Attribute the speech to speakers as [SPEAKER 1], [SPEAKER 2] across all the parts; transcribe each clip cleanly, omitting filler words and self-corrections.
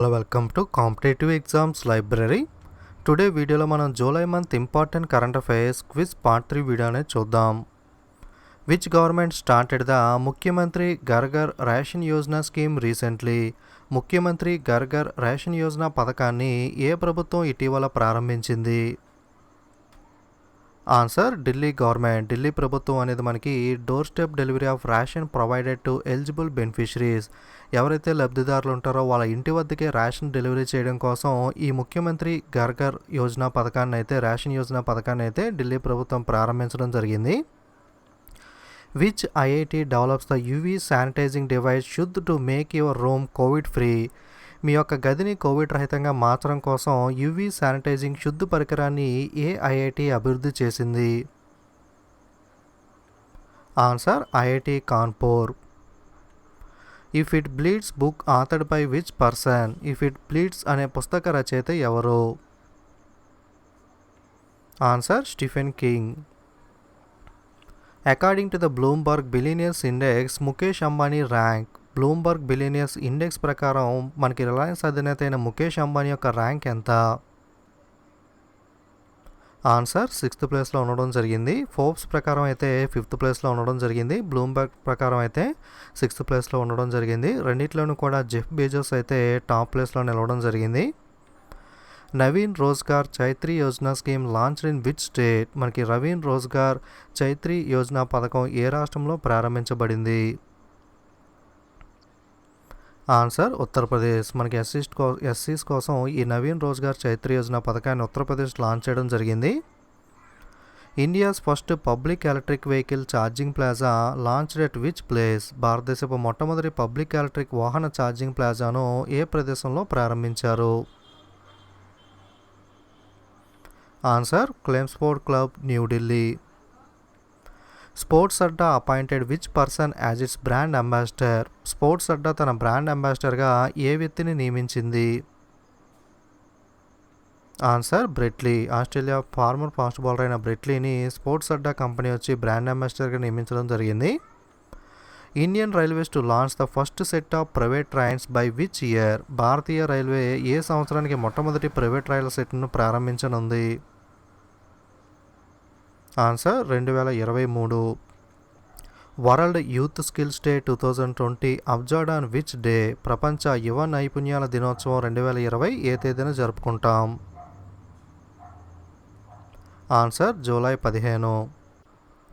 [SPEAKER 1] Hello welcome to competitive exams library. Today వీడియోలో మనం July month important current affairs quiz part 3 video అనేది చూద్దాం. Which government started the ముఖ్యమంత్రి Ghar ration Yojana scheme recently? ముఖ్యమంత్రి Ghar ration Yojana పథకాన్ని ఏ ప్రభుత్వం ఇటీవల ప్రారంభించింది? Answer Delhi government. ఢిల్లీ ప్రభుత్వం అనేది మనకి door step delivery of ration provided to eligible beneficiaries, ఎవరైతే లబ్ధిదారులు ఉంటారో వాళ్ళ ఇంటి వద్దకే రేషన్ డెలివరీ చేయడం కోసం ఈ ముఖ్యమంత్రి ఘర్ యోజన పథకాన్ని అయితే రేషన్ యోజన పథకాన్ని అయితే ఢిల్లీ ప్రభుత్వం ప్రారంభించడం జరిగింది. Which IIT develops the UV sanitising device should to make your room Covid free? మీ యొక్క గదిని కోవిడ్ రహితంగా మార్చడం కోసం యూవీ శానిటైజింగ్ శుద్ధ పరికరాన్ని ఏ ఐఐటి అభివృద్ధి చేసింది? Answer IIT Kanpur. If it bleeds book authored by which person? If it bleeds అనే పుస్తక రచయిత ఎవరు? Answer Stephen king. According to the Bloomberg billionaires index Mukesh Ambani rank. Bloomberg billionaires index ప్రకారం మనకి రిలయన్స్ అధినేత అయిన ముఖేష్ అంబానీ యొక్క ర్యాంక్ ఎంత? ఆన్సర్ 6th ప్లేస్లో ఉండడం జరిగింది. ఫోర్బ్స్ ప్రకారం అయితే 5th ప్లేస్లో ఉండడం జరిగింది. బ్లూంబర్గ్ ప్రకారం అయితే 6th ప్లేస్లో ఉండడం జరిగింది. రెండిట్లోనూ కూడా జెఫ్ బేజోస్ అయితే టాప్ ప్లేస్లో నిలవడం జరిగింది. Naveen Rozgar Chhatri Yojana scheme launched in which state? మనకి నవీన్ రోజ్గార్ చైత్రీ యోజన పథకం ఏ రాష్ట్రంలో ప్రారంభించబడింది? ఆన్సర్ ఉత్తరప్రదేశ్. మనకి ఎస్సీస్ కోసం ఈ నవీన్ రోజ్గార్ చైత్రీ యోజన పథకాన్ని ఉత్తరప్రదేశ్ లాంచ్ చేయడం జరిగింది. India's first public electric vehicle charging plaza launched at which place? భారతదేశపు మొట్టమొదటి పబ్లిక్ ఎలక్ట్రిక్ వాహన ఛార్జింగ్ ప్లాజాను ఏ ప్రదేశంలో ప్రారంభించారు? Answer Chelmsford Club, New Delhi. Sports Adda appointed which person as its brand ambassador? Sports Adda తన బ్రాండ్ అంబాసిడర్గా ఏ వ్యక్తిని నియమించింది? Answer Brett Lee. Australia former fast bowler అయిన బ్రెట్లీని స్పోర్ట్స్ అడ్డా కంపెనీ వచ్చి బ్రాండ్ అంబాసిడర్గా నియమించడం జరిగింది. Indian Railways to launch the first set of private trains by which year? భారతీయ రైల్వే ఏ సంవత్సరానికి మొట్టమొదటి ప్రైవేట్ రైళ్ల సెట్ను ప్రారంభించనుంది? Answer 2023. World youth skills day 2020 observed on which day? ప్రపంచ యువ నైపుణ్యాల దినోత్సవం 2020 ఏ తేదీన జరుపుకుంటాం? Answer July 15.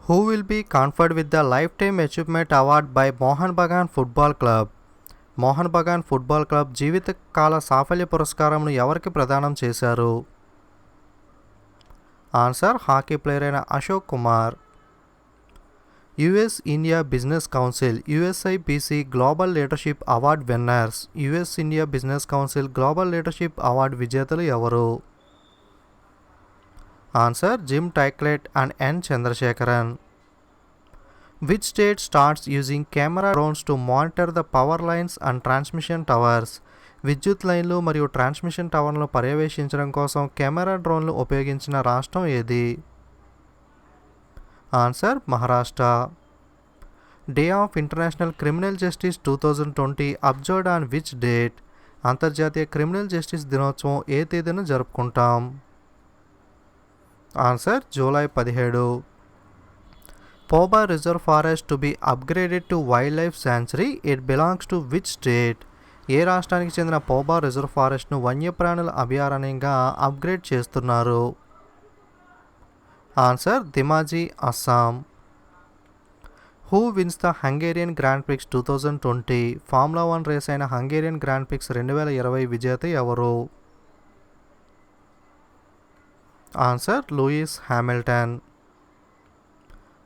[SPEAKER 1] Who will be conferred with the life time achievement award by Mohun Bagan football club? Mohun Bagan football club జీవితకాల సాఫల్య పురస్కారంను ఎవరికి ప్రదానం చేశారు? ఆన్సర్ హాకీ ప్లేయర్ అయిన Ashok Kumar. US India business council USIBC global leadership award winners? US India business council global leadership award విజేతలు ఎవరు? Answer Jim Taiclet and N Chandrasekaran. Which state starts using camera drones to monitor the power lines and transmission towers? విద్యుత్ లైన్లు మరియు transmission టవర్లను పర్యవేక్షించడం కోసం camera డ్రోన్లు ఉపయోగించిన రాష్ట్రం ఏది? Answer Maharashtra. Day of international criminal justice 2020 observed on which date? అంతర్జాతీయ క్రిమినల్ జస్టిస్ దినోత్సవం ఏ తేదీన జరుపుకుంటాం? Answer July 17. Pobha reserve forest to be upgraded to wildlife sanctuary it belongs to which state? ఏ రాష్ట్రానికి చెందిన పోబా రిజర్వ్ ఫారెస్ట్ను వన్యప్రాణుల అభయారణ్యంగా అప్గ్రేడ్ చేస్తున్నారు? Answer Dhemaji, Assam. Who wins the Hungarian Grand Prix 2020? Formula 1 race అయిన హంగేరియన్ గ్రాండ్ ప్రిక్స్ 2020 విజేత ఎవరు? Answer Louis Hamilton.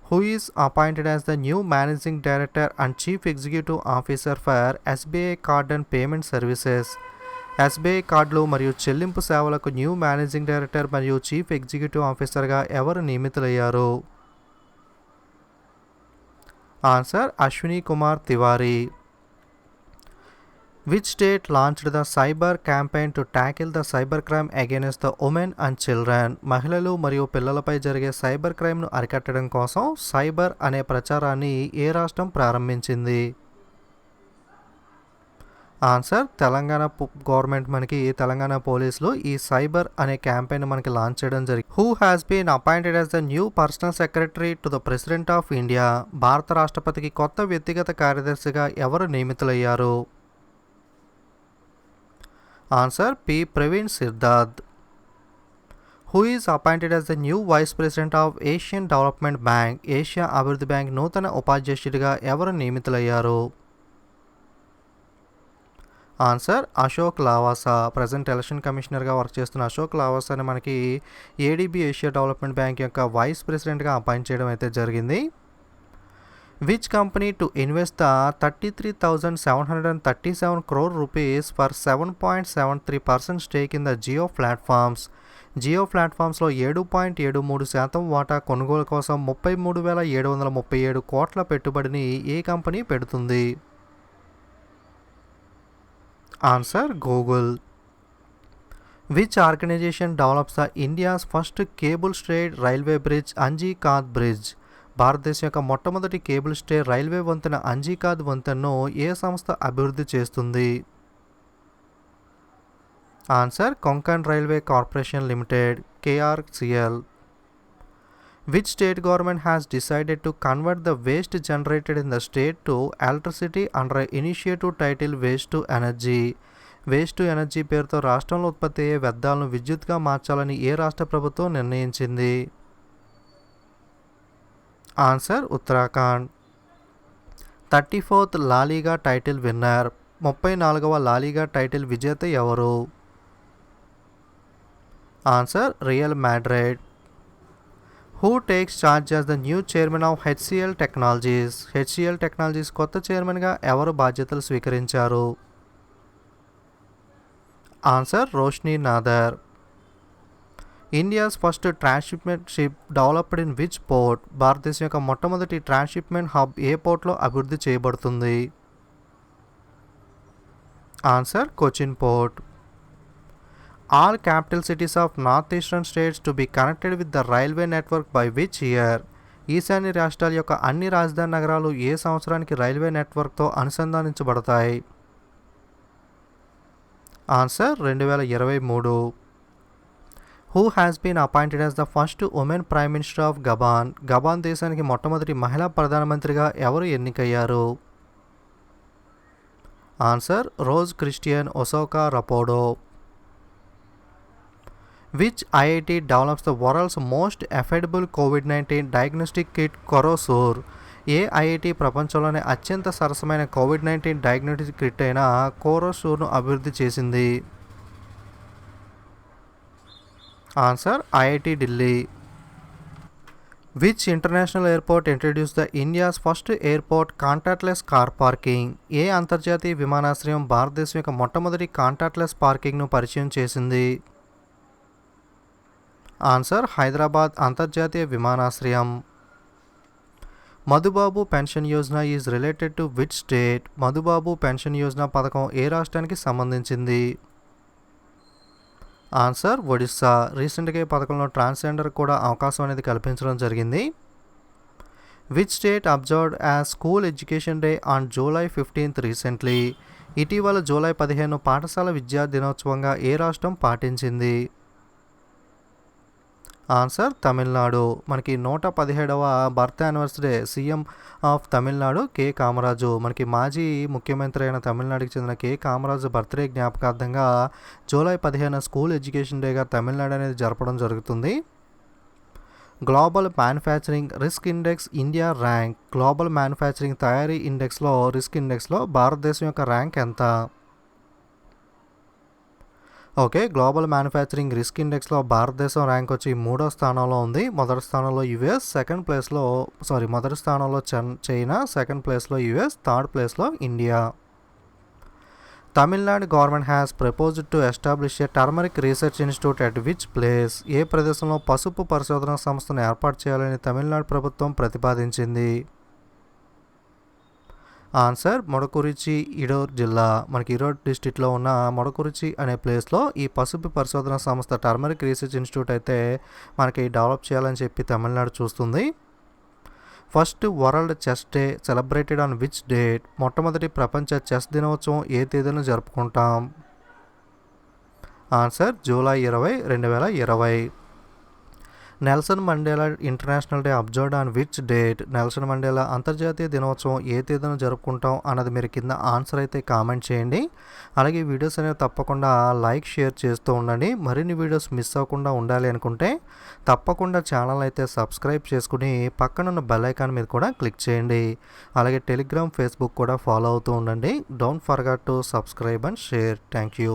[SPEAKER 1] Who is appointed as the new Managing Director and Chief Executive Officer for SBI Card and Payment Services? SBI కార్డులు మరియు చెల్లింపు సేవలకు new managing director మరియు chief executive ఆఫీసర్గా ఎవరు నియమితులయ్యారు? Answer Ashwini Kumar Tiwari. Which state launched the cyber campaign to tackle the cyber crime against the women and children? మహిళలు మరియు పిల్లలపై జరిగే సైబర్ క్రైమ్ను అరికట్టడం కోసం సైబర్ అనే ప్రచారాన్ని ఏ రాష్ట్రం ప్రారంభించింది? ఆన్సర్ తెలంగాణ గవర్నమెంట్ మనకి తెలంగాణ పోలీసులు ఈ సైబర్ అనే క్యాంపెయిన్ మనకి లాంచ్ చేయడం జరిగింది. Who has been appointed as the new personal secretary to the president of India. భారత రాష్ట్రపతికి కొత్త వ్యక్తిగత కార్యదర్శిగా ఎవరు నియమితులయ్యారు? Answer P Praveen Siddharth. Who is appointed as the new vice president of Asian development bank. Asia అభివృద్ధి బ్యాంక్ నూతన ఉపాధ్యక్షుడిగా ఎవరు నియమితులయ్యారు? Answer Ashok Lavasa. Present election కమిషనర్గా వర్క్ చేస్తున్న అశోక్ లావాసాని మనకి ఏడీబీ ఏషియా డెవలప్మెంట్ బ్యాంక్ యొక్క వైస్ ప్రెసిడెంట్గా అపాయింట్ చేయడం అయితే జరిగింది. Which company to invest the 33,737 crore rupees for 7.73% stake in the Jio platforms. Jio ప్లాట్ఫామ్స్లో 7.73% వాటా కొనుగోలు కోసం 33,737 కోట్ల పెట్టుబడిని ఏ కంపెనీ పెడుతుంది? Answer Google. Which organisation develops the India's first cable straight railway bridge Anjikhad bridge. భారతదేశం యొక్క మొట్టమొదటి కేబుల్ స్టే రైల్వే వంతెన అంజీకాద్ వంతెనను ఏ సంస్థ అభివృద్ధి చేస్తుంది? Answer Konkan railway corporation limited KRCL. Which state government has decided to convert the waste generated in the state to electricity under initiative title waste to energy. Waste to energy పేరుతో రాష్ట్రంలో ఉత్పత్తి అయ్యే వ్యర్థాలను విద్యుత్గా మార్చాలని ఏ రాష్ట్ర ప్రభుత్వం నిర్ణయించింది? Answer Uttarakhand. 34th La Liga title winner. 34వ లాలీగా టైటిల్ విజేత ఎవరు? Answer Real Madrid. Who takes charge as the new chairman of HCL Technologies. HCL Technologies కొత్త చైర్మన్గా ఎవరు బాధ్యతలు స్వీకరించారు? Answer Roshni Nadar. India's first transshipment ship developed in which port. భారతదేశం యొక్క మొట్టమొదటి ట్రాన్స్షిప్మెంట్ హబ్ ఏ పోర్ట్లో అభివృద్ధి చేయబడుతుంది? Answer Cochin port. All capital cities of north eastern states to be connected with the railway network by which year. ఈశాన్య రాష్ట్రాల యొక్క అన్ని రాజధాని నగరాలు ఏ సంవత్సరానికి రైల్వే నెట్వర్క్తో అనుసంధానించబడతాయి? Answer 2023. Who has been appointed as the first women prime minister of Gabon. Gabon దేశానికి మొట్టమొదటి మహిళా ప్రధానమంత్రిగా ఎవరు ఎన్నికయ్యారు? Answer Rose Christian Ossouka Raponda. Which IIT develops the world's most affordable COVID-19 diagnostic kit Corosure. ఏ IIT ప్రపంచంలోనే అత్యంత సరసమైన COVID-19 డయాగ్నోస్టిక్ కిట్ అయిన కొరోసూర్ను అభివృద్ధి చేసింది? Answer IIT Delhi. Which international airport introduce the India's first airport contactless car parking. ఏ అంతర్జాతీయ విమానాశ్రయం భారతదేశం యొక్క మొట్టమొదటి కాంటాక్ట్లెస్ పార్కింగ్ను పరిచయం చేసింది? ఆన్సర్ హైదరాబాద్ అంతర్జాతీయ విమానాశ్రయం. Madhubabu pension Yojana is related to which state. Madhubabu pension Yojana పథకం ఏ రాష్ట్రానికి సంబంధించింది? ఆన్సర్ ఒడిస్సా. రీసెంట్గా ఈ పథకంలో ట్రాన్స్జెండర్ కూడా అవకాశం అనేది కల్పించడం జరిగింది. Which state observed as school education day on July 15th recently. ఇటీవల జూలై 15 పాఠశాల విద్యా దినోత్సవంగా ఏ రాష్ట్రం పాటించింది? ఆన్సర్ తమిళనాడు. మనకి 117వ birth anniversary CM of Tamil Nadu K Kamaraj. మనకి మాజీ ముఖ్యమంత్రి అయిన తమిళనాడుకి చెందిన కె కామరాజు బర్త్డే జ్ఞాపకార్థంగా జూలై 15 స్కూల్ ఎడ్యుకేషన్ డేగా తమిళనాడు అనేది జరపడం జరుగుతుంది. Global manufacturing risk index India rank. Global manufacturing తయారీ ఇండెక్స్లో రిస్క్ ఇండెక్స్లో భారతదేశం యొక్క ర్యాంక్ ఎంత? ఓకే, గ్లోబల్ మ్యానుఫ్యాక్చరింగ్ రిస్క్ ఇండెక్స్లో భారతదేశం ర్యాంక్ వచ్చి 3వ స్థానంలో ఉంది. మొదటి స్థానంలో యుఎస్, మొదటి స్థానంలో చైనా, సెకండ్ ప్లేస్లో యుఎస్, థర్డ్ ప్లేస్లో India. Tamil Nadu government has proposed to establish a turmeric research institute at which place. ఏ ప్రదేశంలో పసుపు పరిశోధన సంస్థను ఏర్పాటు చేయాలని తమిళనాడు ప్రభుత్వం ప్రతిపాదించింది? ఆన్సర్ మొడకురిచి ఇడోర్ జిల్లా. మనకి ఈరోడ్ డిస్టిక్లో ఉన్న మొడకురిచి అనే ప్లేస్లో ఈ పసుపు పరిశోధన సంస్థ టర్మరిక్ రీసెర్చ్ ఇన్స్టిట్యూట్ అయితే మనకి డెవలప్ చేయాలని చెప్పి తమిళనాడు చూస్తుంది. First world chess day celebrated on which date? మొట్టమొదటి ప్రపంచ చెస్ దినోత్సవం ఏ తేదీన జరుపుకుంటాం? Answer July 20, 2020. Nelson Mandela international day observed on which date? Nelson Mandela అంతర్జాతీయ దినోత్సవం ఏ తేదీన జరుపుకుంటాం అన్నది మీరు కింద ఆన్సర్ అయితే కామెంట్ చేయండి. అలాగే వీడియోస్ అనేవి తప్పకుండా లైక్ షేర్ చేస్తూ ఉండండి. మరిన్ని వీడియోస్ మిస్ అవ్వకుండా ఉండాలి అనుకుంటే తప్పకుండా ఛానల్ అయితే సబ్స్క్రైబ్ చేసుకుని పక్కనున్న బెల్ ఐకాన్ మీద కూడా క్లిక్ చేయండి. అలాగే టెలిగ్రామ్, ఫేస్బుక్ కూడా ఫాలో అవుతూ ఉండండి. Don't forget to subscribe and share. Thank you.